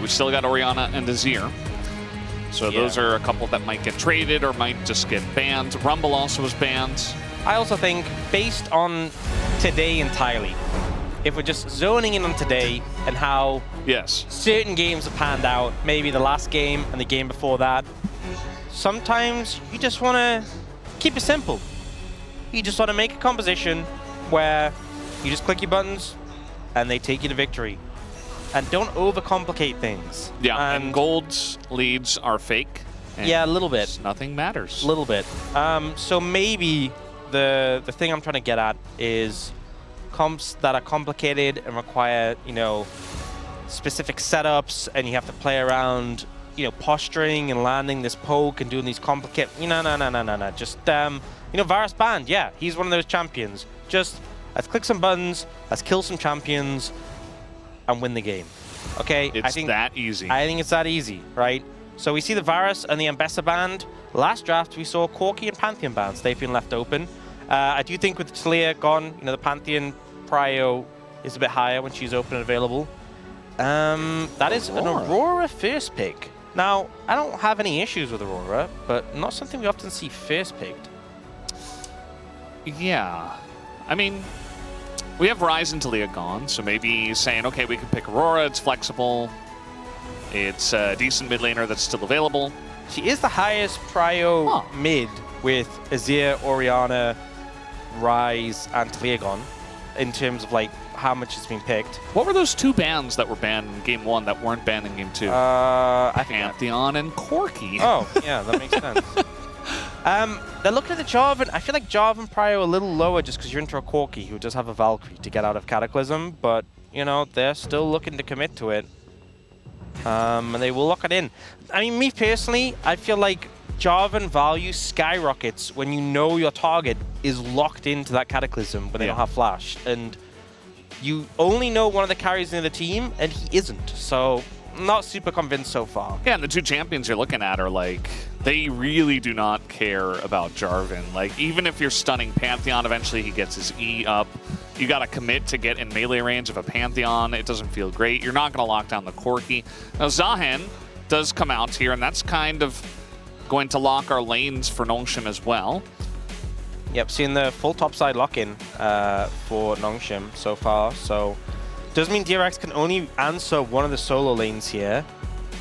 We still got Orianna and Azir. So those are a couple that might get traded or might just get banned. Rumble also was banned. I also think, based on today entirely, if we're just zoning in on today and how certain games have panned out, maybe the last game and the game before that, sometimes you just want to keep it simple. You just want to make a composition where you just click your buttons and they take you to victory. And don't overcomplicate things. Yeah, and gold's leads are fake. Yeah, a little bit. Nothing matters. A little bit. So maybe the thing I'm trying to get at is comps that are complicated and require, you know, specific setups, and you have to play around, you know, posturing and landing this poke and doing these complicated. No. Just you know, Varus banned. Yeah, he's one of those champions. Just let's click some buttons, let's kill some champions, and win the game. Okay, I think that easy. I think it's that easy, right? So we see the Varus and the Ambessa banned. Last draft we saw Corki and Pantheon bans. They've been left open. I do think with Talia gone, you know, the Pantheon prio is a bit higher when she's open and available. That is an Aurora first pick. Now, I don't have any issues with Aurora, but not something we often see first picked. Yeah, I mean, we have Ryze and Talia gone, so maybe saying, okay, we can pick Aurora, it's flexible, it's a decent mid laner that's still available. She is the highest prio mid with Azir, Orianna, Ryze, and Talia gone in terms of like how much has been picked. What were those two bans that were banned in Game 1 that weren't banned in Game 2? Pantheon and Corki. Oh, yeah, that makes sense. They're looking at the Jarvan. I feel like Jarvan prio a little lower just because you're into a Corki who does have a Valkyrie to get out of Cataclysm, but, you know, they're still looking to commit to it. And they will lock it in. I mean, me personally, I feel like Jarvan value skyrockets when you know your target is locked into that Cataclysm when they don't have Flash. And you only know one of the carries in the team, and he isn't. So, not super convinced so far. Yeah, and the two champions you're looking at are like, they really do not care about Jarvan. Like, even if you're stunning Pantheon, eventually he gets his E up. You got to commit to get in melee range of a Pantheon. It doesn't feel great. You're not going to lock down the Corki. Now, Zahen does come out here, and that's kind of going to lock our lanes for Nongshim as well. Yep, seeing the full topside lock-in for Nongshim so far. So, does mean DRX can only answer one of the solo lanes here.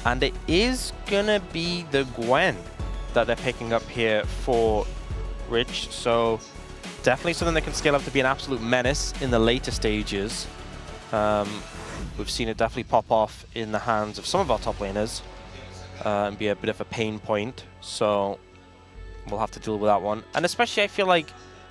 And it is going to be the Gwen that they're picking up here for Rich. So, definitely something that can scale up to be an absolute menace in the later stages. We've seen it definitely pop off in the hands of some of our top laners and be a bit of a pain point. So we'll have to deal with that one. And especially I feel like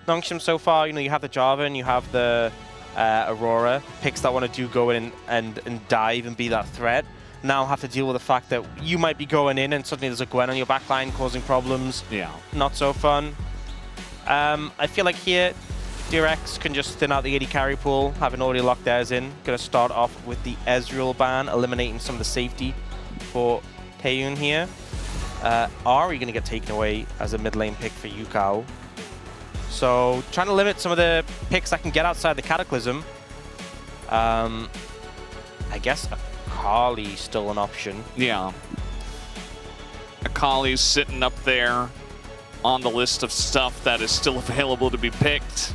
Nongshim so far, you know, you have the Jarvan, you have the Aurora, picks that want to go in and dive and be that threat. Now have to deal with the fact that you might be going in and suddenly there's a Gwen on your backline causing problems. Yeah. Not so fun. I feel like here, DRX can just thin out the AD carry pool, having already locked theirs in. Going to start off with the Ezreal ban, eliminating some of the safety for Taeyun here. Ahri going to get taken away as a mid lane pick for Yukao. So trying to limit some of the picks I can get outside the Cataclysm. I guess Akali's still an option. Yeah. Akali's sitting up there on the list of stuff that is still available to be picked.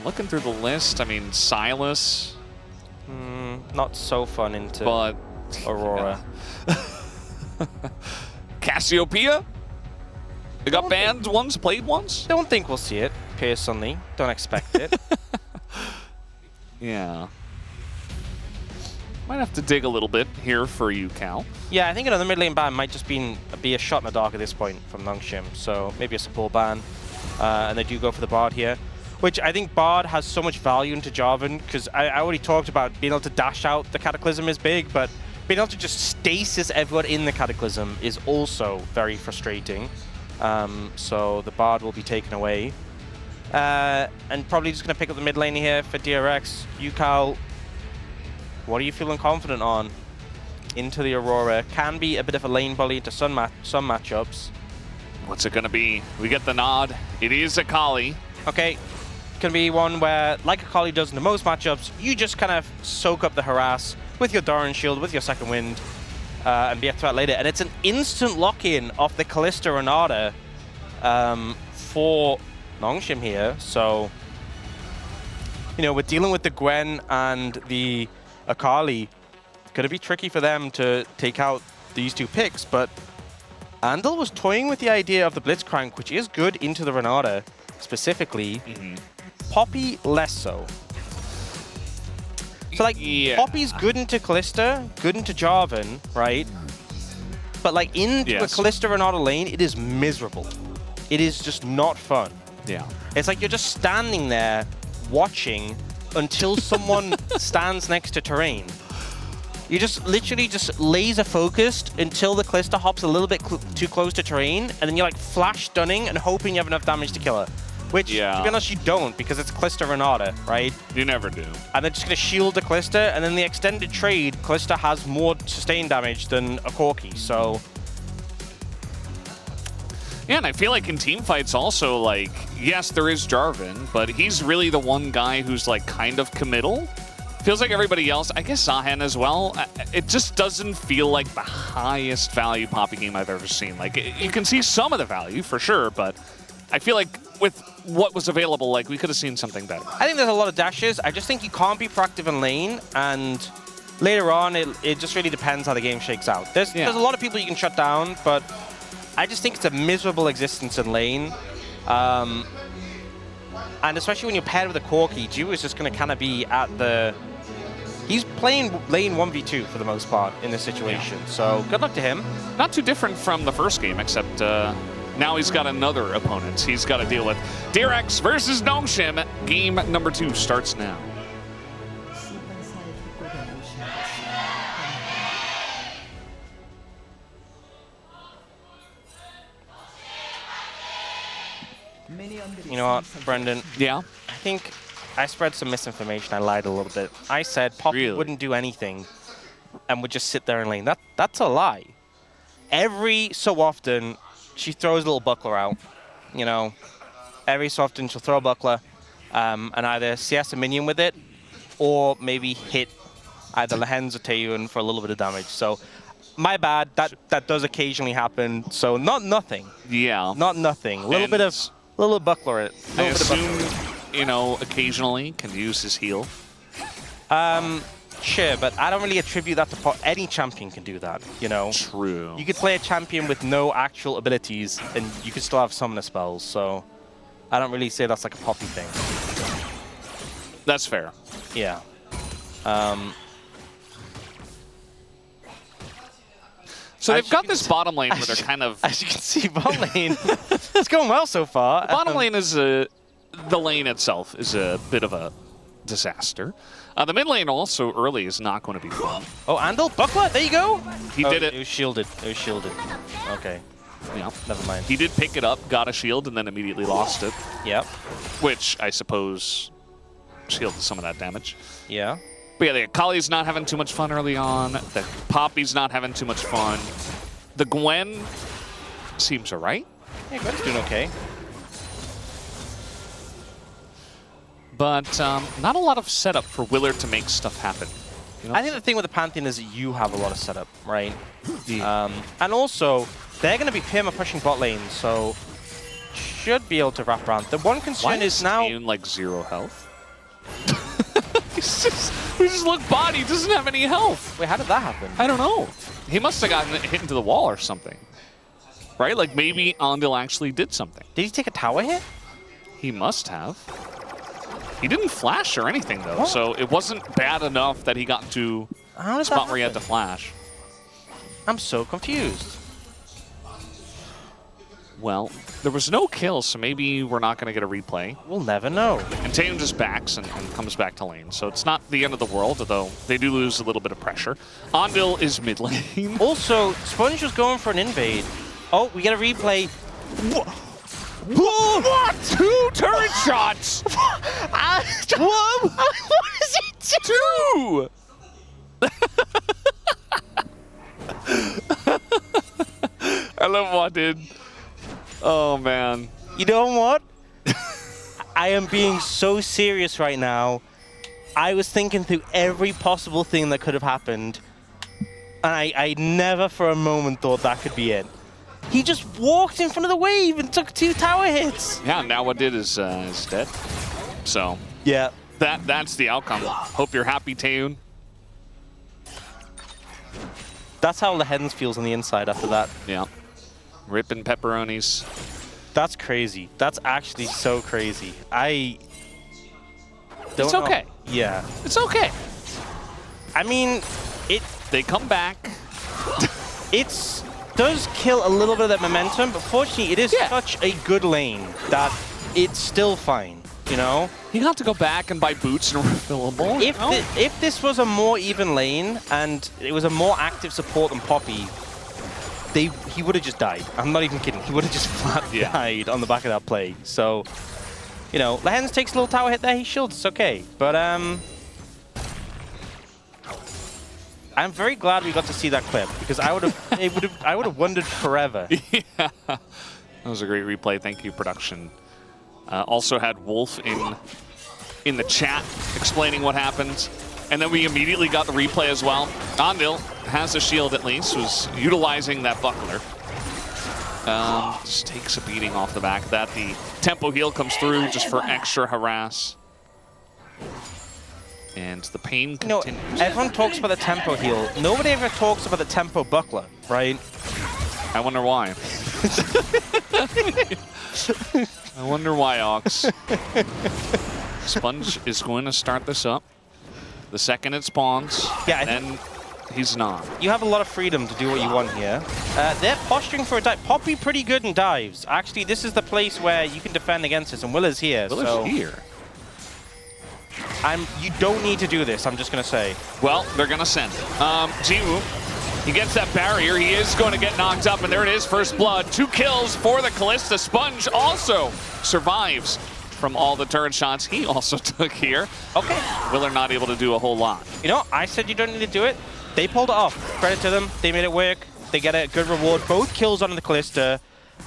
Looking through the list, I mean, Silas. Not so fun into Aurora. Yeah. Cassiopeia? They got banned once, played once? Don't think we'll see it, personally. Don't expect it. Yeah. Might have to dig a little bit here for you, Cal. Yeah, I think another mid lane ban might just be a shot in the dark at this point from Nongshim. So maybe a support ban. And they do go for the Bard here. Which I think Bard has so much value into Jarvan, because I already talked about being able to dash out the Cataclysm is big, but being able to just stasis everyone in the Cataclysm is also very frustrating. So the Bard will be taken away. And probably just going to pick up the mid lane here for DRX. Yukao, what are you feeling confident on? Into the Aurora. Can be a bit of a lane bully into some matchups. What's it going to be? We get the nod. It is Akali. Okay. Going to be one where, like Akali does in the most matchups, you just kind of soak up the harass, with your Doran shield, with your second wind, and be a threat later. And it's an instant lock-in off the Kalista Renata for Nongshim here. So, you know, we're dealing with the Gwen and the Akali. Going to be tricky for them to take out these two picks, but Andal was toying with the idea of the Blitzcrank, which is good into the Renata specifically. Poppy less so. So like, Poppy's good into Kalista, good into Jarvan, right? But like into a Kalista Renata lane, it is miserable. It is just not fun. Yeah. It's like you're just standing there watching until someone stands next to terrain. You just literally just laser focused until the Kalista hops a little bit too close to terrain, and then you're like flash stunning and hoping you have enough damage to kill her. Which, to be honest, you don't, because it's Kalista Renata, right? You never do. And they're just going to shield the Kalista, and then the extended trade, Kalista has more sustained damage than a Corki, so... Yeah, and I feel like in team fights also, like, yes, there is Jarvan, but he's really the one guy who's, like, kind of committal. Feels like everybody else, I guess Zahen as well, it just doesn't feel like the highest value Poppy game I've ever seen. Like, you can see some of the value, for sure, but I feel like with what was available, like, we could have seen something better. I think there's a lot of dashes. I just think you can't be proactive in lane, and later on, it just really depends how the game shakes out. There's a lot of people you can shut down, but I just think it's a miserable existence in lane. And especially when you're paired with a Corki, Ju is just going to kind of be at the... He's playing lane 1v2 for the most part in this situation, so good luck to him. Not too different from the first game, except now he's got another opponent he's got to deal with. DRX versus Nongshim. Game number 2 starts now. You know what, Brendan? Yeah? I think I spread some misinformation. I lied a little bit. I said Poppy wouldn't do anything and would just sit there in lane. That's a lie. Every so often, she throws a little buckler out. You know, every so often she'll throw a buckler and either CS a minion with it or maybe hit either Lehens or Taeyun for a little bit of damage. So, my bad. That does occasionally happen. So, not nothing. Yeah. Not nothing. A little bit of buckler it. I assume, you know, occasionally can use his heal. Sure, but I don't really attribute that to any champion can do that, you know? True. You could play a champion with no actual abilities, and you could still have summoner spells, so I don't really say that's like a Poppy thing. That's fair. Yeah. So they've got this bottom lane where they're kind of... As you can see, bottom lane, it's going well so far. The bottom lane is the lane itself is a bit of a disaster. The mid lane also early is not going to be fun. Oh, Andal, buckler, there you go. He did it. It was shielded. It was shielded. Okay. Yeah. Never mind. He did pick it up, got a shield, and then immediately lost it. Yep. Which I suppose shielded some of that damage. Yeah. But yeah, the Akali's not having too much fun early on. The Poppy's not having too much fun. The Gwen seems alright. Yeah, Gwen's doing okay. But not a lot of setup for Willard to make stuff happen. You know? I think the thing with the Pantheon is that you have a lot of setup, right? Yeah. And also, they're going to be perma pushing bot lane, so should be able to wrap around. The one concern is now... Why is like 0 health? We just look body, he doesn't have any health. Wait, how did that happen? I don't know. He must have gotten hit into the wall or something. Right? Like maybe Andal actually did something. Did he take a tower hit? He must have. He didn't flash or anything though, so it wasn't bad enough that he got into a spot where he had to flash. I'm so confused. Well, there was no kill, so maybe we're not going to get a replay. We'll never know. And Taeyun just backs and comes back to lane, so it's not the end of the world, although they do lose a little bit of pressure. Andal is mid lane. Also, Sponge was going for an invade. Oh, we get a replay. What? 2 turret shots! What is it? 2! I love what did. Oh, man. You know what? I am being so serious right now. I was thinking through every possible thing that could have happened, and I never for a moment thought that could be it. He just walked in front of the wave and took 2 tower hits. Yeah, now what did is dead. So Yeah. that's the outcome. Hope you're happy, Taeyoon. That's how Lehens feels on the inside after that. Yeah. Ripping pepperonis. That's crazy. That's actually so crazy. I don't It's know. okay. Yeah. It's okay. I mean, They come back. it does kill a little bit of that momentum, but fortunately it is such a good lane that it's still fine, you know? You got to go back and buy boots and refillable. If this was a more even lane and it was a more active support than Poppy, he would have just died. I'm not even kidding. He would have just flat died on the back of that play. So, you know, Lehens takes a little tower hit there. He shields. It's okay. But I'm very glad we got to see that clip because I would have wondered forever. Yeah, that was a great replay. Thank you, production. Also had Wolf in the chat explaining what happened. And then we immediately got the replay as well. Andil has a shield at least, was utilizing that buckler. Just takes a beating off the back of that. The tempo heal comes through just for extra harass. And the pain continues. You know, everyone talks about the tempo heal. Nobody ever talks about the tempo buckler, right? I wonder why. I wonder why, Ox. Sponge is going to start this up. The second it spawns, then he's not. You have a lot of freedom to do what you want here. They're posturing for a dive. Poppy pretty good in dives. Actually, this is the place where you can defend against this, and Willer's here. Willer's here. You don't need to do this, I'm just going to say. Well, they're going to send it. Jiwoo, he gets that barrier. He is going to get knocked up, and there it is, first blood. 2 kills for the Kalista. Sponge also survives from all the turret shots he also took here. Okay. Willer not able to do a whole lot. You know, I said you don't need to do it. They pulled it off. Credit to them. They made it work. They get a good reward. Both kills on the Kalista.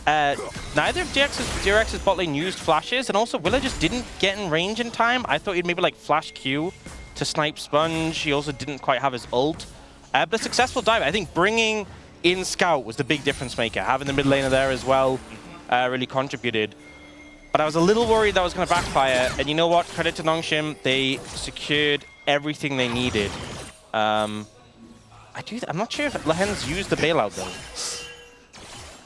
Neither of DRX's bot lane used flashes, and also Willer just didn't get in range in time. I thought he'd maybe like flash Q to snipe Sponge. He also didn't quite have his ult. But a successful dive. I think bringing in Scout was the big difference maker. Having the mid laner there as well really contributed. But I was a little worried that was going to backfire. And you know what? Credit to Nongshim. They secured everything they needed. I'm not sure if Lehens used the bailout, though.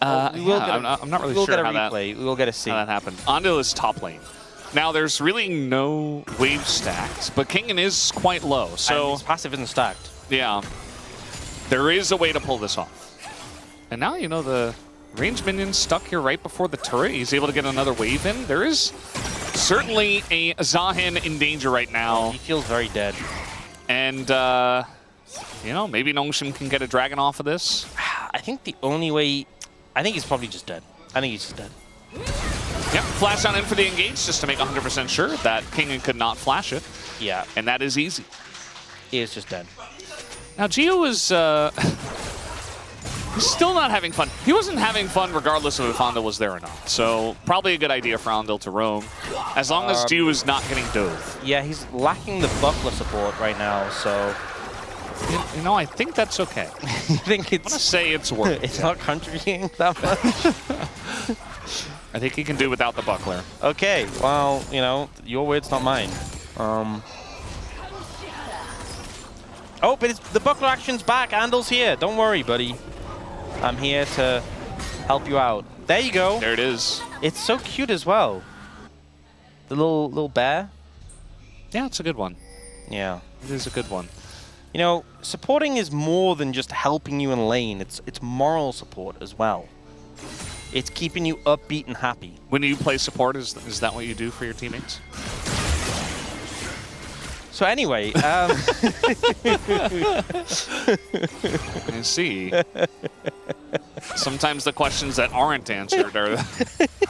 I'm not really sure how that happened. Andil is top lane. Now, there's really no wave stacks, but Kingen is quite low. So and his passive isn't stacked. Yeah. There is a way to pull this off. And now, you know, the range minion stuck here right before the turret. He's able to get another wave in. There is certainly a Zahin in danger right now. He feels very dead. And, you know, maybe Nongshim can get a dragon off of this. I think the only way... I think he's probably just dead. I think he's just dead. Yep, flash on in for the engage just to make 100% sure that Kingen could not flash it. Yeah. And that is easy. He is just dead. Now, Gio is... he's still not having fun. He wasn't having fun regardless of if Andil was there or not. So probably a good idea for Andil to roam, as long as Gio is not getting dove. Yeah, he's lacking the buckler support right now, so... You know, I think that's okay. I think it's... I want to say it's working. It's not contributing that much. I think he can do without the buckler. Okay, well, you know, your word's not mine. Oh, but the buckler action's back. Andil's here. Don't worry, buddy. I'm here to help you out. There you go. There it is. It's so cute as well. The little bear. Yeah, it's a good one. Yeah. It is a good one. You know, supporting is more than just helping you in lane. It's moral support as well. It's keeping you upbeat and happy. When you play support, is that what you do for your teammates? So anyway, I see. Sometimes the questions that aren't answered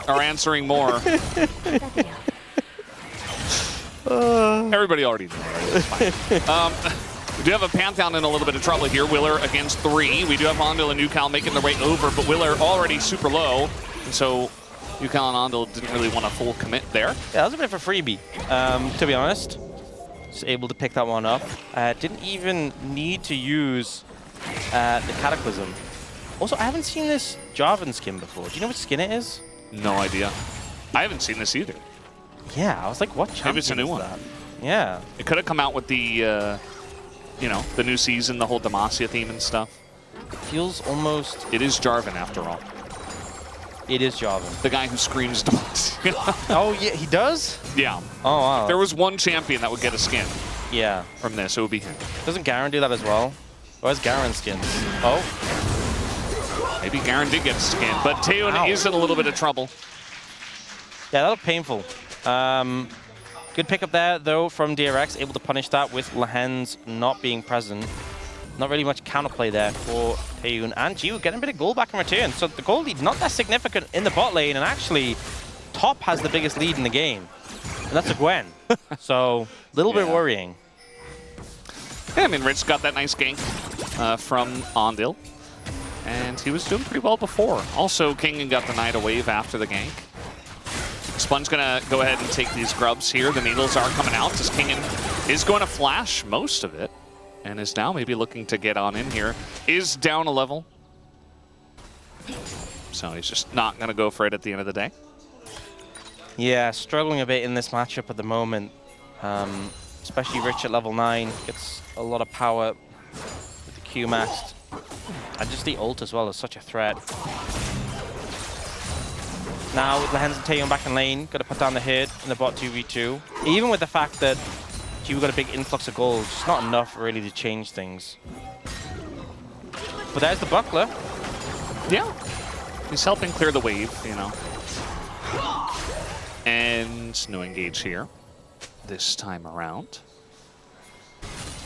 are answering more. Everybody already knows. It's fine. We do have a Pantheon in a little bit of trouble here. Willer against 3. We do have Andil and Newcal making their way over, but Willer already super low. And so Newcal and Andil didn't really want a full commit there. Yeah, that was a bit of a freebie, to be honest. Just able to pick that one up. Didn't even need to use the Cataclysm. Also, I haven't seen this Jarvan skin before. Do you know what skin it is? No idea. I haven't seen this either. Yeah, I was like, what champion Maybe it's a new is one. that? Yeah. It could have come out with the, you know, the new season, the whole Demacia theme and stuff. It feels almost... It is Jarvan, after all. It is Jarvan. The guy who screams Demacia. Oh, yeah, he does? Yeah. Oh, wow. If there was one champion that would get a skin Yeah. from this, it would be him. Doesn't Garen do that as well? Where's Garen's skins? Oh. Maybe Garen did get a skin, but Taeyeon is in a little bit of trouble. Yeah, that looked painful. Good pickup there, though, from DRX. Able to punish that with Lahen's not being present. Not really much counterplay there for Taeyeon. And Jiwoo getting a bit of gold back in return. So the gold lead not that significant in the bot lane. And actually, top has the biggest lead in the game. And that's a Gwen. So a little bit worrying. Yeah, I mean, Rich got that nice gank from Ondil. And he was doing pretty well before. Also, Kingen got denied a wave after the gank. Spun's going to go ahead and take these grubs here. The needles are coming out as Kingen is going to flash most of it. And is now maybe looking to get on in here. Is down a level. So he's just not going to go for it at the end of the day. Yeah, struggling a bit in this matchup at the moment. Especially Rich at level 9. Gets a lot of power with the Q maxed. And just the ult as well is such a threat. Now with Lahen's and Taeyeon back in lane, got to put down the hit in the bot 2v2. Even with the fact that Jiwoo got a big influx of gold, just not enough really to change things. But there's the buckler. Yeah. He's helping clear the wave, you know. And no engage here this time around.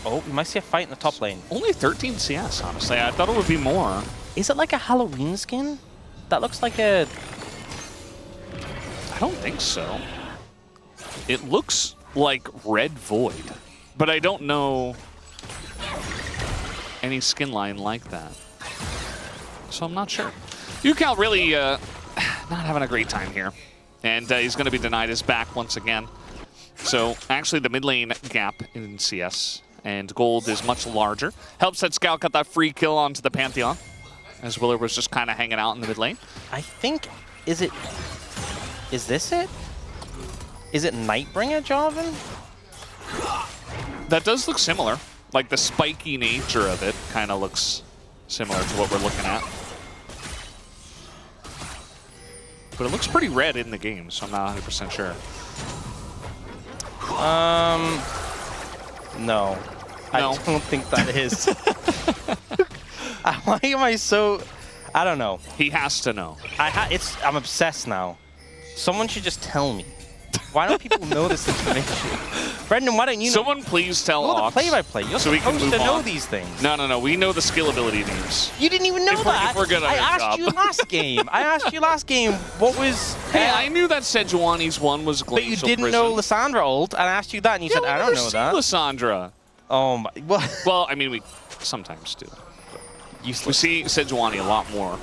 Oh, we might see a fight in the top lane. Only 13 CS, honestly. I thought it would be more. Is it like a Halloween skin? That looks like a... I don't think so. It looks like Red Void, but I don't know any skin line like that. So I'm not sure. Yucal really not having a great time here. And he's going to be denied his back once again. So actually the mid lane gap in CS and gold is much larger. Helps that Scout got that free kill onto the Pantheon, as Willer was just kind of hanging out in the mid lane. I think, is this it? Is it Nightbringer Jarvan? That does look similar. Like the spiky nature of it kind of looks similar to what we're looking at. But it looks pretty red in the game, so I'm not 100% sure. No. I don't think that is. Why am I so... I don't know. He has to know. I'm obsessed now. Someone should just tell me. Why don't people know this information? Brendan, why don't you know? Someone please tell Ox. The play-by-play. You're so we can supposed move to know on. these things. No. We know the skill ability names. You didn't even know that. If we're good at I our asked job. you last game. I asked you last game what was... Hey, I knew that Sejuani's one was Glacial But you didn't Prison. know Lissandra ult, and I asked you that, and you said, I don't know that. Lissandra. Oh my... Well, I mean, we sometimes do. Useless. We see Sejuani a lot more.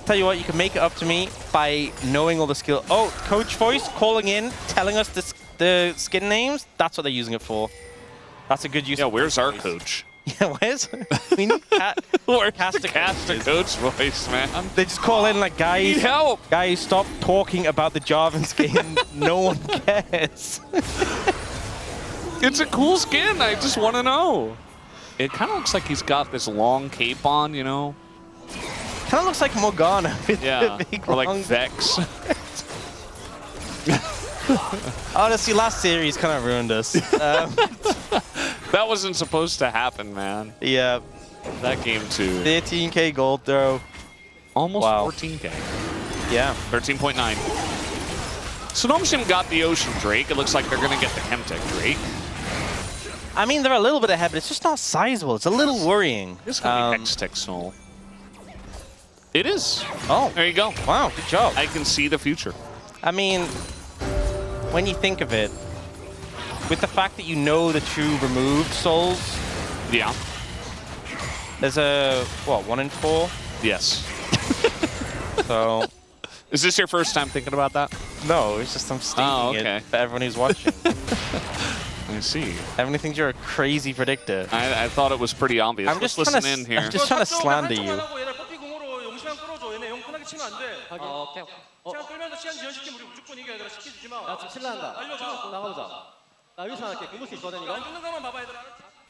Tell you what, you can make it up to me by knowing all the skill. Oh, coach voice calling in, telling us the skin names. That's what they're using it for. That's a good use. Yeah, where's our coach? Yeah, where's? We need cast a coach voice, man. They just call in like, guys, need help. Guys, stop talking about the Jarvan skin. No one cares. It's a cool skin. I just want to know. It kind of looks like he's got this long cape on, you know. Kind of looks like Morgana. With yeah, the big or like long... Vex. Honestly, last series kind of ruined us. That wasn't supposed to happen, man. Yeah. That game too. 13k gold throw. Almost 14k. Yeah. 13.9. So Nomshim got the Ocean Drake. It looks like they're going to get the Chemtech Drake. I mean, they're a little bit ahead, but it's just not sizable. It's a little worrying. It's going to be Hextech Soul. It is. Oh. There you go. Wow, good job. I can see the future. I mean, when you think of it, with the fact that you know the two removed souls. Yeah. There's a, what, 1 in 4? Yes. So. Is this your first time thinking about that? No, it's just I'm stating it for everyone who's watching. I see. Everyone thinks you're a crazy predictor. I thought it was pretty obvious. I'm just listen in here. I'm just trying to slander you.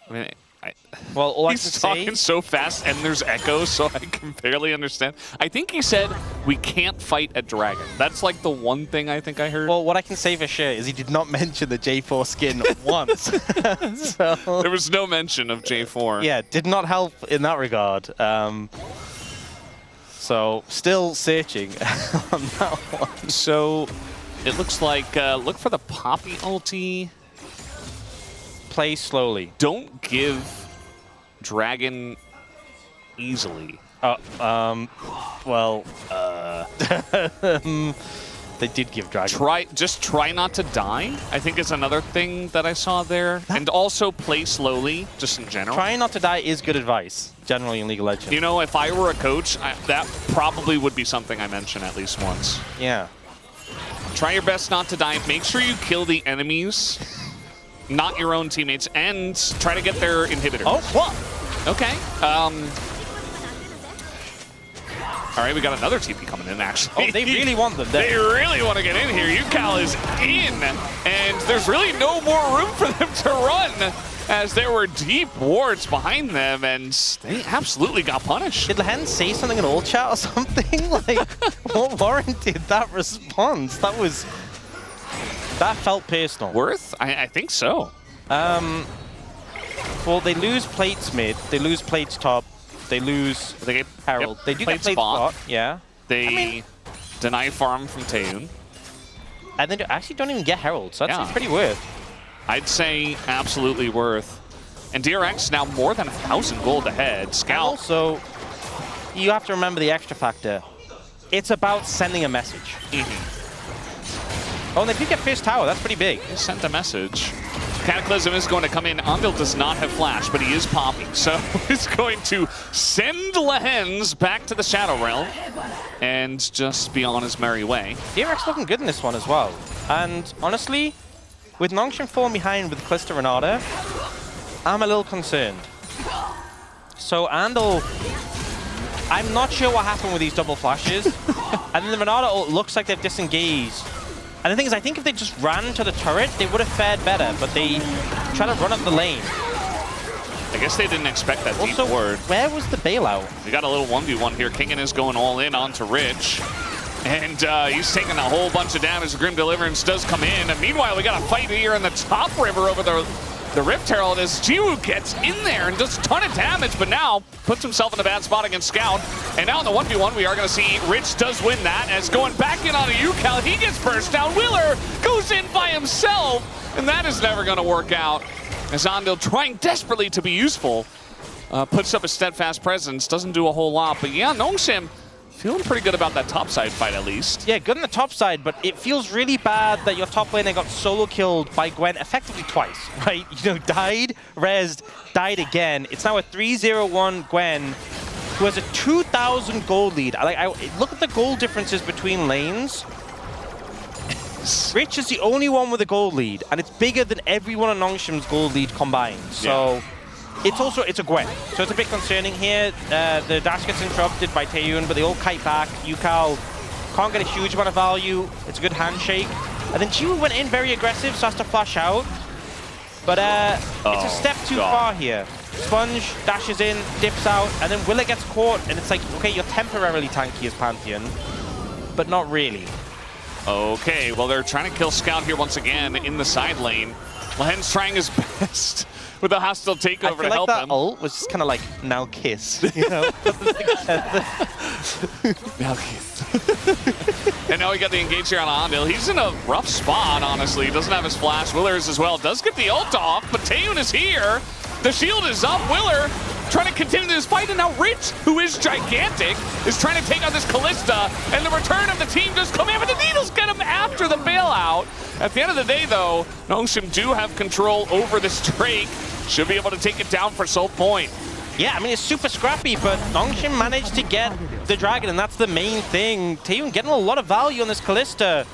I mean, Well, all I can he's say, talking so fast and there's echoes, so I can barely understand. I think he said we can't fight a dragon. That's like the one thing I think I heard. well, what I can say for sure is he did not mention the J4 skin once. So, there was no mention of J4. yeah, did not help in that regard. So still searching on that one. So it looks like look for the Poppy ulti. Play slowly. Don't give Dragon easily. Well, they did give Dragon. Just try not to die, I think is another thing that I saw there. And also play slowly, just in general. Trying not to die is good advice, generally in League of Legends. You know, if I were a coach, that probably would be something I mention at least once. Yeah. Try your best not to die. Make sure you kill the enemies, not your own teammates, and try to get their inhibitor. Oh, what? Okay. All right, we got another TP coming in, actually. Oh, they really want them. They really want to get in here. UCal is in, and there's really no more room for them to run, as there were deep wards behind them, and they absolutely got punished. Did Lehen say something in all chat or something? Like, what warranted that response? That felt personal. Worth? I think so. Well, they lose plates mid, they lose plates top, they lose Herald. They do get plate spot, yeah. They deny farm from Taeyoon. And they actually don't even get Herald, so that's pretty worth. I'd say absolutely worth. And DRX now more than 1,000 gold ahead. Scout. Also, you have to remember the extra factor. It's about sending a message. Oh, and they do get first tower. That's pretty big. He sent a message. Cataclysm is going to come in. Andil does not have flash, but he is Poppy. So he's going to send Lehens back to the Shadow Realm and just be on his merry way. DRX looking good in this one as well. And honestly, with Nongshim falling behind with Kalista Renata, I'm a little concerned. So Andil, I'm not sure what happened with these double flashes. And then the Renata looks like they've disengaged. And the thing is, I think if they just ran to the turret, they would have fared better, but they try to run up the lane. I guess they didn't expect that Also, deep ward. Where was the bailout? We got a little 1v1 here. Kingen is going all in onto Rich. And he's taking a whole bunch of damage. The Grim Deliverance does come in. And meanwhile, we got a fight here in the top river over the Rift Herald as Jiwoo gets in there and does a ton of damage, but now puts himself in a bad spot against Scout. And now in the 1v1, we are going to see Rich does win that, as going back in on a UCal, he gets burst down. Willer goes in by himself, and that is never going to work out. As Andil, trying desperately to be useful, puts up a steadfast presence, doesn't do a whole lot. But yeah, Nongshim feeling pretty good about that top side fight, at least. Yeah, good on the top side, but it feels really bad that your top laner got solo killed by Gwen effectively twice, right? You know, died, rezzed, died again. It's now a 3-0-1 Gwen who has a 2,000 gold lead. Look at the gold differences between lanes. Rich is the only one with a gold lead, and it's bigger than everyone on Nongshim's gold lead combined. So. Yeah. It's a Gwen, so it's a bit concerning here. The dash gets interrupted by Taeyoon, but they all kite back. UCal can't get a huge amount of value. It's a good handshake. And then Jiwoo went in very aggressive, so has to flash out. But it's a step too far here. Sponge dashes in, dips out, and then Willer gets caught, and it's like, okay, you're temporarily tanky as Pantheon, but not really. Okay, well, they're trying to kill Scout here once again in the side lane. Lehen's trying his best with a hostile takeover to help him. That ult was just kind of like, now kiss, you know? Now kiss. And now we got the engage here on Andil. He's in a rough spot, honestly. He doesn't have his flash. Willer's as well. Does get the ult off, but Taeyoon is here. The shield is up. Willer trying to continue this fight, and now Rich, who is gigantic, is trying to take on this Kalista, and the return of the team does come in, but the Needles get him after the bailout. At the end of the day, though, Nongshim do have control over this Drake. Should be able to take it down for Soul Point. Yeah, I mean, it's super scrappy, but Nongshim managed to get the dragon, and that's the main thing. Taeyoon getting a lot of value on this Kalista.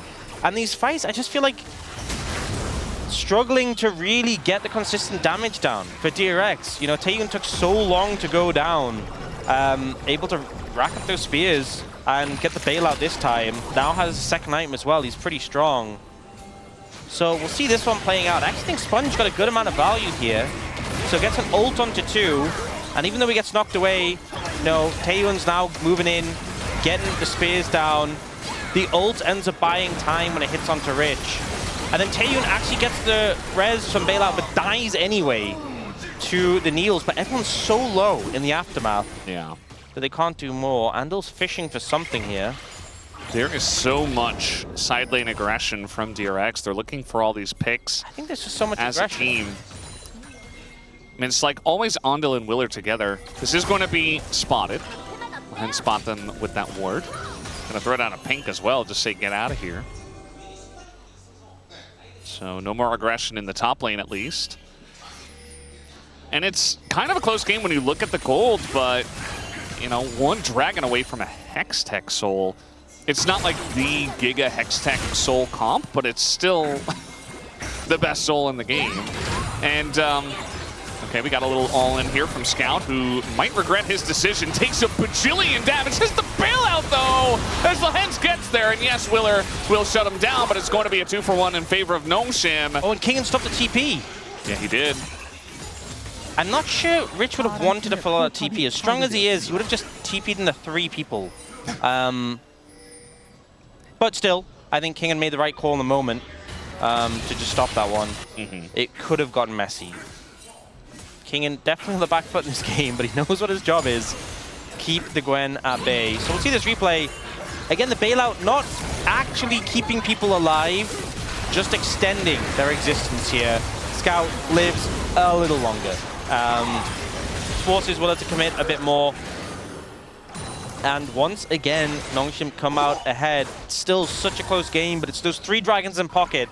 And these fights, I just feel like struggling to really get the consistent damage down for DRX. You know, Taeyun took so long to go down, able to rack up those spears and get the bailout this time. Now has a second item as well. He's pretty strong. So we'll see this one playing out. I actually think Sponge got a good amount of value here. So gets an ult onto 2, and even though he gets knocked away, you know, Taeyun's now moving in, getting the spears down. The ult ends up buying time when it hits onto Rich. And then Taeyun actually gets the res from bailout, but dies anyway to the Needles. But everyone's so low in the aftermath that they can't do more. Andel's fishing for something here. There is so much side lane aggression from DRX. They're looking for all these picks. I think there's just so much as aggression. a team. I mean, it's like always Andel and Willer together. This is going to be spotted. Go ahead and spot them with that ward. Gonna throw down a pink as well, just say get out of here. So no more aggression in the top lane at least. And it's kind of a close game when you look at the gold, but you know, one dragon away from a Hextech soul. It's not like the Giga Hextech soul comp, but it's still the best soul in the game. And okay, we got a little all-in here from Scout, who might regret his decision. Takes a bajillion damage. Just the bailout, though, as Lehens gets there. And yes, Willer will shut him down, but it's going to be a 2-for-1 in favor of Nongshim. Oh, and Kingen stopped the TP. Yeah, he did. I'm not sure Rich would have wanted to follow that TP. As strong as he is, he would have just TP'd into 3 people. But still, I think Kingen made the right call in the moment to just stop that one. It could have gotten messy. Kingen definitely on the back foot in this game, but he knows what his job is. Keep the Gwen at bay. So we'll see this replay. Again, the bailout not actually keeping people alive, just extending their existence here. Scout lives a little longer. Forces Willer to commit a bit more. And once again, Nongshim come out ahead. Still such a close game, but it's those 3 dragons in pocket.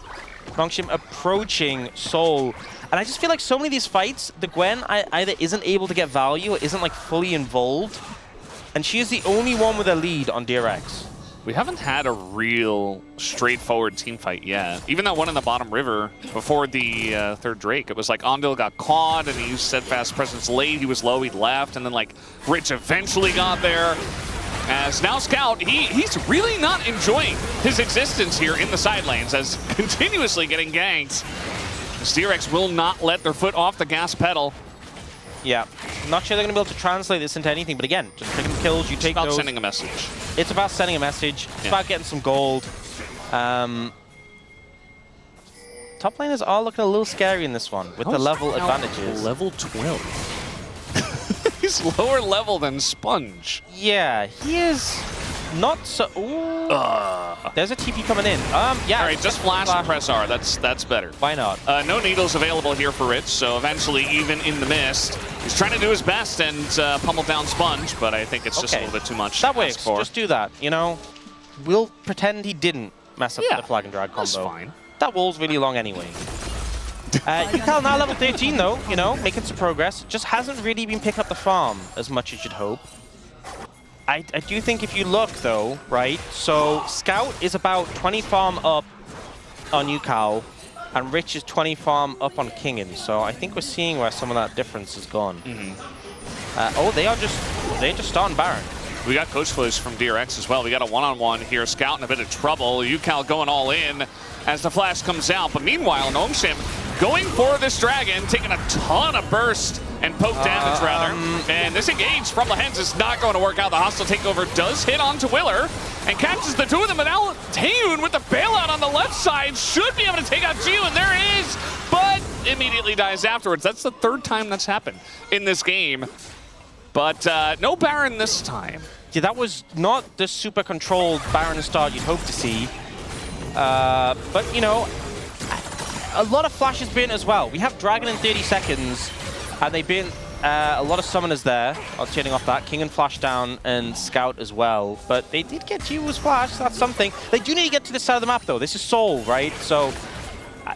Nongshim approaching Seoul. And I just feel like so many of these fights, the Gwen either isn't able to get value or isn't like fully involved. And she is the only one with a lead on DRX. We haven't had a real straightforward team fight yet. Even that one in the bottom river before the 3rd Drake, it was like Andel got caught and he used steadfast presence late. He was low, he left, and then like Rich eventually got there. As now Scout, he's really not enjoying his existence here in the side lanes as continuously getting ganked. DRX will not let their foot off the gas pedal. Yeah, not sure they're going to be able to translate this into anything, but again, just picking kills, you take those. It's about sending a message. It's about sending a message. It's about getting some gold. Top laners are looking a little scary in this one with the level advantages. Level 12. He's lower level than Sponge. Yeah, he is not so... Ooh. There's a TP coming in. Yeah. All right, just flash and press R. That's better. Why not? No needles available here for Rich, so eventually, even in the mist, he's trying to do his best and pummel down Sponge, but I think it's just a little bit too much. That works. Just do that, you know? We'll pretend he didn't mess up the flag and drag combo. That's fine. That wall's really long anyway. Yukal now level 13 though, you know, making some progress. Just hasn't really been picking up the farm as much as you'd hope. I do think if you look though, right, so Scout is about 20 farm up on Yukal, and Rich is 20 farm up on Kingen, so I think we're seeing where some of that difference has gone. Oh, they're just starting Baron. We got Coach Flows from DRX as well. We got a one-on-one here. Scout in a bit of trouble. Yukal going all in as the flash comes out. But meanwhile, Nongshim going for this dragon, taking a ton of burst and poke damage, rather. And this engage from Lehens is not going to work out. The hostile takeover does hit onto Willer and catches the 2 of them. But now Taeyun with the bailout on the left side should be able to take out Jiu, and there it is, but immediately dies afterwards. That's the 3rd time that's happened in this game. But no Baron this time. Yeah, that was not the super controlled Baron start you'd hope to see. But, you know, a lot of flashes been as well. We have Dragon in 30 seconds, and they've been a lot of summoners there. I was turning off that. King and Flash down, and Scout as well. But they did get Jiwoo's Flash, so that's something. They do need to get to this side of the map, though. This is Seoul, right? So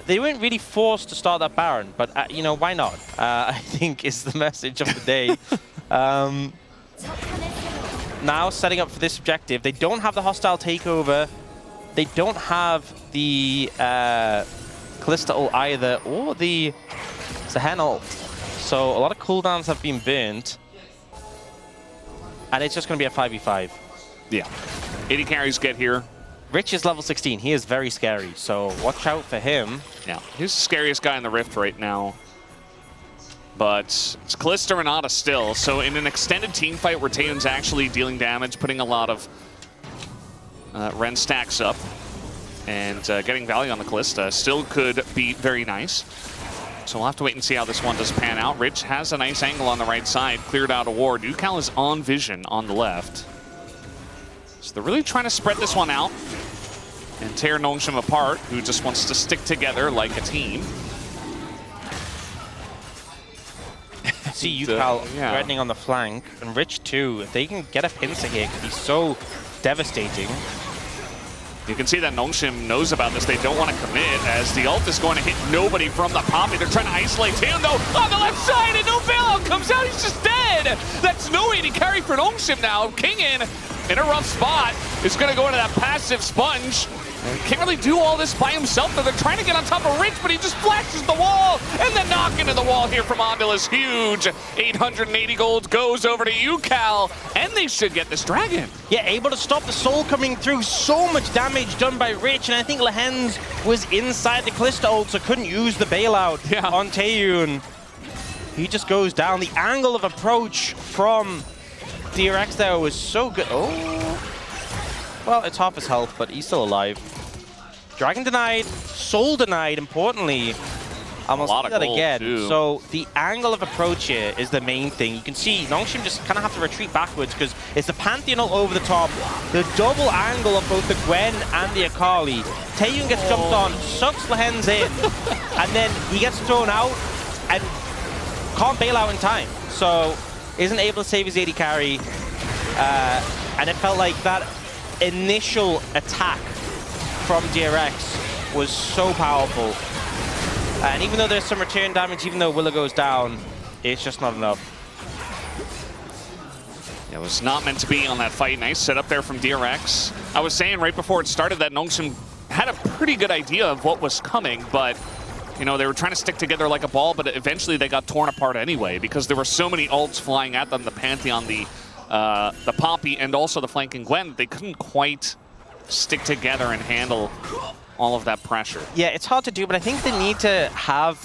they weren't really forced to start that Baron, but, you know, why not? I think is the message of the day. Now setting up for this objective. They don't have the hostile takeover. They don't have the Kalista ult either, or the Zahen ult. So a lot of cooldowns have been burnt. And it's just going to be a 5v5. Yeah. 80 carries get here. Rich is level 16. He is very scary, so watch out for him. Yeah, he's the scariest guy in the Rift right now. But it's Kalista and Ada still, so in an extended team fight where Taeyun's actually dealing damage, putting a lot of Ren stacks up, and getting value on the Kalista still could be very nice. So we'll have to wait and see how this one does pan out. Rich has a nice angle on the right side, cleared out a ward. UCal is on vision on the left. So they're really trying to spread this one out and tear Nongshim apart, who just wants to stick together like a team. See UCal threatening on the flank, and Rich too. If they can get a pincer here, could be so devastating. You can see that Nongshim knows about this. They don't want to commit, as the ult is going to hit nobody from the Poppy. They're trying to isolate him, though, on the left side, and no bailout comes out. He's just dead. That's no 80 carry for Nongshim now. Kingin, in a rough spot, is going to go into that passive sponge. Can't really do all this by himself, though. They're trying to get on top of Rich, but he just flashes the wall. And the knock into the wall here from Andal is huge. 880 gold goes over to UCal, and they should get this dragon. Yeah, able to stop the soul coming through. So much damage done by Rich, and I think Lehens was inside the Kalista ult, so couldn't use the bailout on Taeyun. He just goes down. The angle of approach from DRX there was so good. Oh, well, it's half his health, but he's still alive. Dragon denied, soul denied, importantly. Almost see that again. Too. So the angle of approach here is the main thing. You can see Nongshim just kind of have to retreat backwards because it's the Pantheon ult over the top. The double angle of both the Gwen and the Akali. Taeyun gets jumped on, sucks Lehens in, and then he gets thrown out and can't bail out in time. So isn't able to save his 80 carry. And it felt like that initial attack from DRX was so powerful. And even though there's some return damage, even though Willow goes down, it's just not enough. It was not meant to be on that fight. Nice setup there from DRX. I was saying right before it started that Nongshim had a pretty good idea of what was coming, but you know, they were trying to stick together like a ball, but eventually they got torn apart anyway because there were so many ults flying at them, the Pantheon, the Poppy, and also the flanking Gwen, that they couldn't quite stick together and handle all of that pressure. Yeah, it's hard to do, but I think they need to have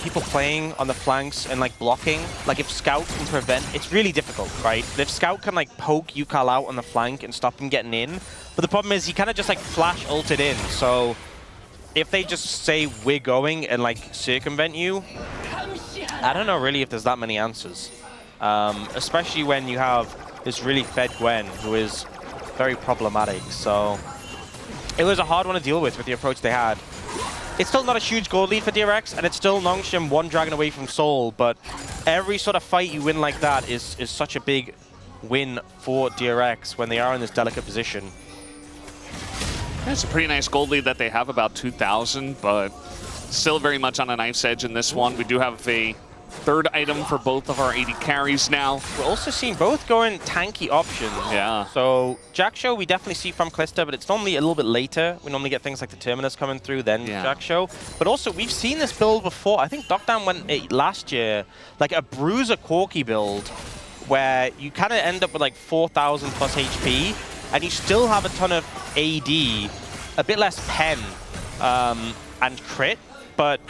people playing on the flanks and like blocking. Like if Scout can prevent, it's really difficult, right? If Scout can like poke UCal out on the flank and stop him getting in, but the problem is he kind of just like flash ulted in. So if they just say we're going and like circumvent you, I don't know really if there's that many answers. Especially when you have this really fed Gwen who is very problematic. So it was a hard one to deal with the approach they had. It's still not a huge gold lead for DRX, and it's still Nongshim one dragon away from Soul, but every sort of fight you win like that is such a big win for DRX when they are in this delicate position. It's a pretty nice gold lead that they have, about 2,000, but still very much on a knife's edge in this one. We do have a third item for both of our 80 carries now. We're also seeing both going tanky options. Yeah. So Jack-Show we definitely see from Kalista, but it's normally a little bit later. We normally get things like the Terminus coming through, then Jack-Show. But also we've seen this build before. I think Dockdown went last year, like a Bruiser Corki build, where you kind of end up with like 4,000 plus HP, and you still have a ton of AD, a bit less pen and crit, but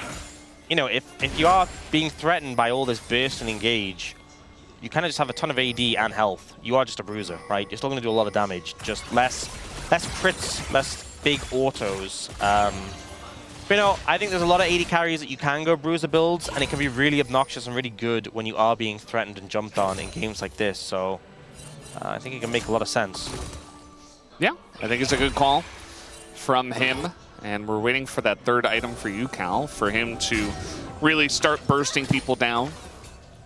you know, if you are being threatened by all this burst and engage, you kind of just have a ton of AD and health. You are just a bruiser, right? You're still going to do a lot of damage, just less crits, less big autos. But you know, I think there's a lot of 80 carries that you can go bruiser builds, and it can be really obnoxious and really good when you are being threatened and jumped on in games like this. So I think it can make a lot of sense. Yeah, I think it's a good call from him. And we're waiting for that third item for UCal, for him to really start bursting people down.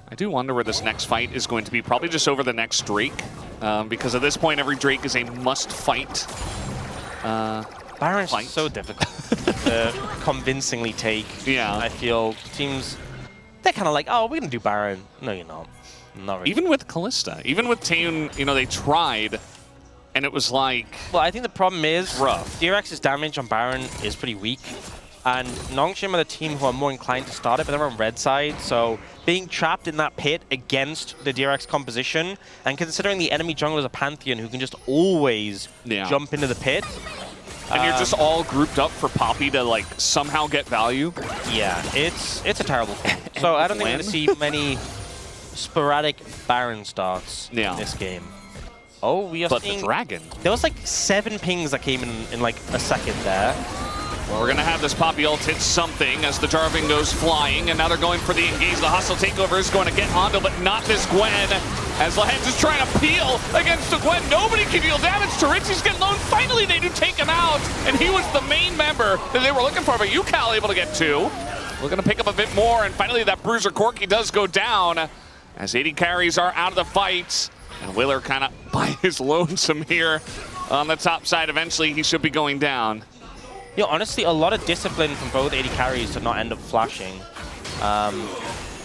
I do wonder where this next fight is going to be. Probably just over the next Drake, because at this point, every Drake is a must-fight. Baron's so difficult to convincingly take. Yeah. I feel teams, they're kind of like, oh, we're going to do Baron. No, you're not. Not really. Even with Kalista, even with Taeyun, you know, they tried. And it was like... Well, I think the problem is rough. DRX's damage on Baron is pretty weak. And Nongshim are the team who are more inclined to start it, but they're on red side, so being trapped in that pit against the DRX composition, and considering the enemy jungler is a Pantheon who can just always jump into the pit. And you're just all grouped up for Poppy to like somehow get value. Yeah, it's a terrible thing. So I don't think we're going to see many sporadic Baron starts in this game. Oh, we are seeing... the Dragon. There was like 7 pings that came in like a second there. Well, we're going to have this Poppy ult hit something as the Jarvan goes flying, and now they're going for the engage. The hostile takeover is going to get onto, but not this Gwen, as Lehens is trying to peel against the Gwen. Nobody can deal damage to Richie's getting low. Finally, they do take him out, and he was the main member that they were looking for, but UCal able to get 2. We're going to pick up a bit more, and finally that Bruiser Corki does go down, as 80 carries are out of the fight, and Willer kind of by his lonesome here on the top side. Eventually, he should be going down. You know, honestly, a lot of discipline from both 80 carries to not end up flashing.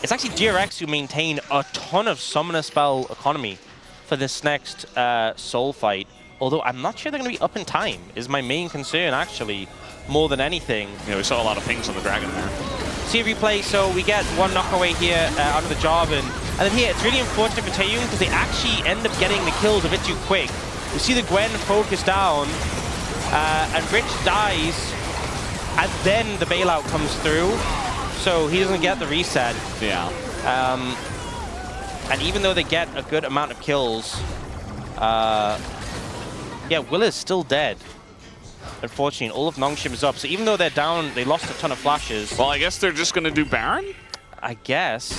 It's actually DRX who maintain a ton of summoner spell economy for this next soul fight. Although I'm not sure they're going to be up in time, is my main concern, actually, more than anything. Yeah, we saw a lot of pings on the Dragon there. See a replay, so we get 1 knock away here out of the Jarvan. And then here, it's really unfortunate for Taeyun because they actually end up getting the kills a bit too quick. You see the Gwen focus down. And Rich dies, and then the bailout comes through, so he doesn't get the reset. Yeah. And even though they get a good amount of kills, yeah, Willer's still dead. Unfortunately, all of Nongshim is up, so even though they're down, they lost a ton of flashes. Well, I guess they're just going to do Baron? I guess.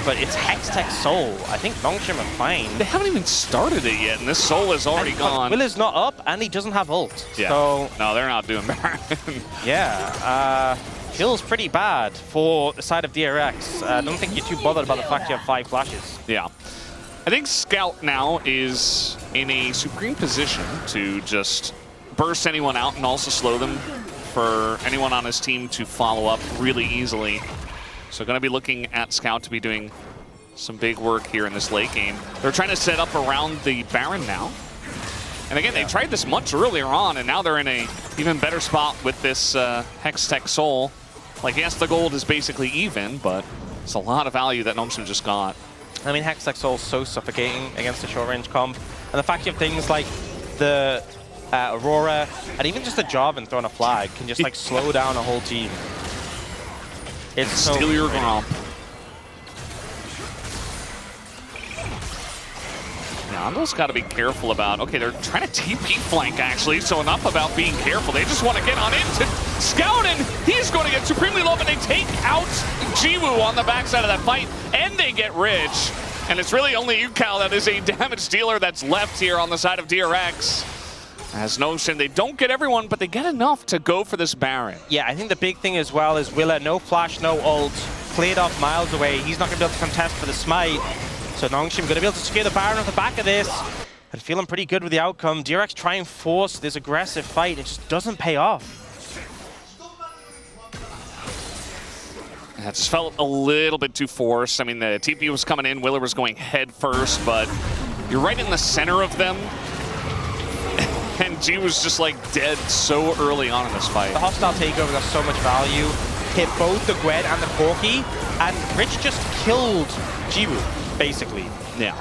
But it's Hextech Soul. I think Nongshim are fine. They haven't even started it yet, and this Soul is already gone. Willer's not up, and he doesn't have ult. Yeah. So, no, they're not doing Baron. Yeah. Feels pretty bad for the side of DRX. I don't think you're too bothered about the fact you have 5 flashes. Yeah. I think Scout now is in a supreme position to just burst anyone out and also slow them for anyone on his team to follow up really easily. So going to be looking at Scout to be doing some big work here in this late game. They're trying to set up around the Baron now. And again, they tried this much earlier on, and now they're in a even better spot with this Hextech Soul. Like, yes, the gold is basically even, but it's a lot of value that Nongshim just got. I mean, Hextech Soul is so suffocating against the short-range comp. And the fact you have things like the Aurora, and even just the Jarvan throwing a flag can just, like, slow down a whole team. It's so steal your Gromp. Now, Ando's got to be careful about... Okay, they're trying to TP flank, actually, so enough about being careful. They just want to get on into Scout, and he's going to get supremely low, but they take out Jiwoo on the backside of that fight, and they get Ridge. And it's really only UCal that is a damage dealer that's left here on the side of DRX. As Nongshim, they don't get everyone, but they get enough to go for this Baron. Yeah, I think the big thing as well is Willer, no flash, no ult, cleared off miles away. He's not going to be able to contest for the smite. So Nongshim going to be able to secure the Baron off the back of this. And feeling pretty good with the outcome. DRX try and force this aggressive fight. It just doesn't pay off. That just felt a little bit too forced. I mean, the TP was coming in, Willer was going head first, but you're right in the center of them. And G was just like dead so early on in this fight. The hostile takeover got so much value. Hit both the Gwen and the Corki, and Rich just killed Jiwoo, basically. Yeah.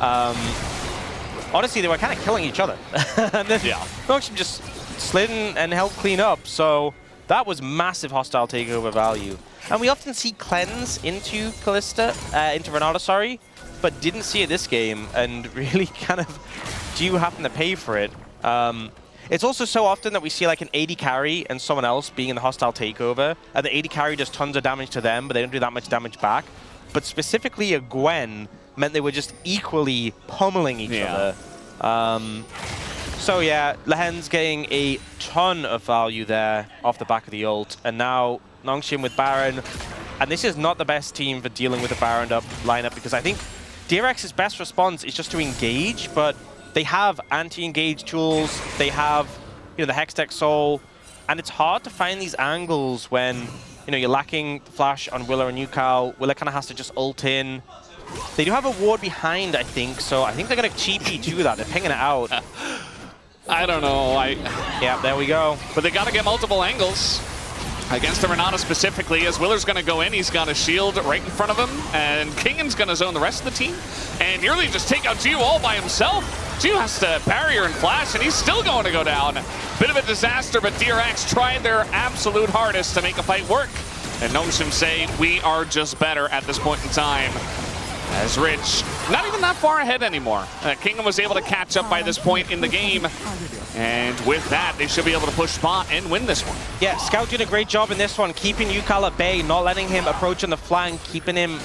Honestly, they were kind of killing each other. And then Nongshim just slid in and helped clean up. So that was massive hostile takeover value. And we often see cleanse into Kalista, into Renata, sorry, but didn't see it this game, and really kind of Jiwoo happened to pay for it. It's also so often that we see like an 80 carry and someone else being in the hostile takeover, and the 80 carry does tons of damage to them, but they don't do that much damage back. But specifically a Gwen meant they were just equally pummeling each other. So yeah, Lehen's getting a ton of value there off the back of the ult, and now Nongshim with Baron. And this is not the best team for dealing with a Baron up lineup, because I think DRX's best response is just to engage, but they have anti-engage tools, they have, you know, the Hextech Soul, and it's hard to find these angles when, you know, you're lacking the flash on Willer and UCal. Willer kind of has to just ult in. They do have a ward behind, I think, so I think they're going to cheapy do that. They're pinging it out. I don't know. Yeah, there we go. But they got to get multiple angles. against the Renata specifically, as Willer's going to go in. He's got a shield right in front of him, and Kingan's going to zone the rest of the team and nearly just take out Gio all by himself. Gio has to barrier and flash, and he's still going to go down. Bit of a disaster, but DRX tried their absolute hardest to make a fight work. And Nongshim say, we are just better at this point in time. As Rich, not even that far ahead anymore. Kingan was able to catch up by this point in the game. And with that, they should be able to push spot and win this one. Yeah, Scout did a great job in this one, keeping Yukal at bay, not letting him approach on the flank, keeping him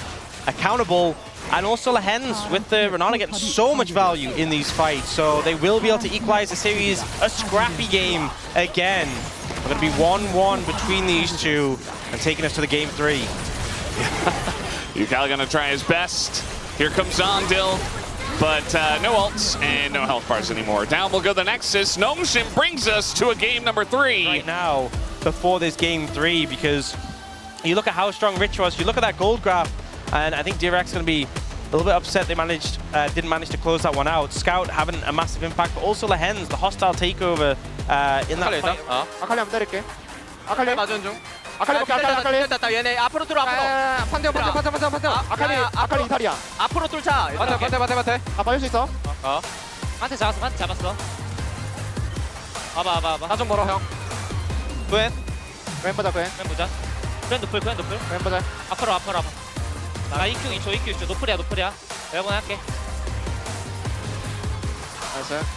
accountable. And also Lehens with the Renata getting so much value in these fights. So they will be able to equalize the series. A scrappy game again. We're going to be 1-1 between these two and taking us to the game 3. Yukal gonna try his best. Here comes Zondil, but no ults and no health bars anymore. Down will go the Nexus. Nongshim brings us to a game number 3. Right now, before this game 3, because you look at how strong Rich was, you look at that gold graph, and I think DRX is gonna be a little bit upset they didn't manage to close that one out. Scout having a massive impact, but also Lehens, the hostile takeover in that fight. 아칼리 한번 때릴게. 아칼리 맞은 중. 아칼리 볼게. 아칼리. 얘네 앞으로 뚫어 앞으로. 판테온. 아칼리 이탈이야. 앞으로 뚫자. 바테. 아 빠질 수 있어. 판테 잡았어. 봐봐. 나 좀 멀어 형. 그엔 보자. 그엔 노플. 그엔 보자. 앞으로. 나 EQ 2초. 노플이야. 에어건 할게. 나이스.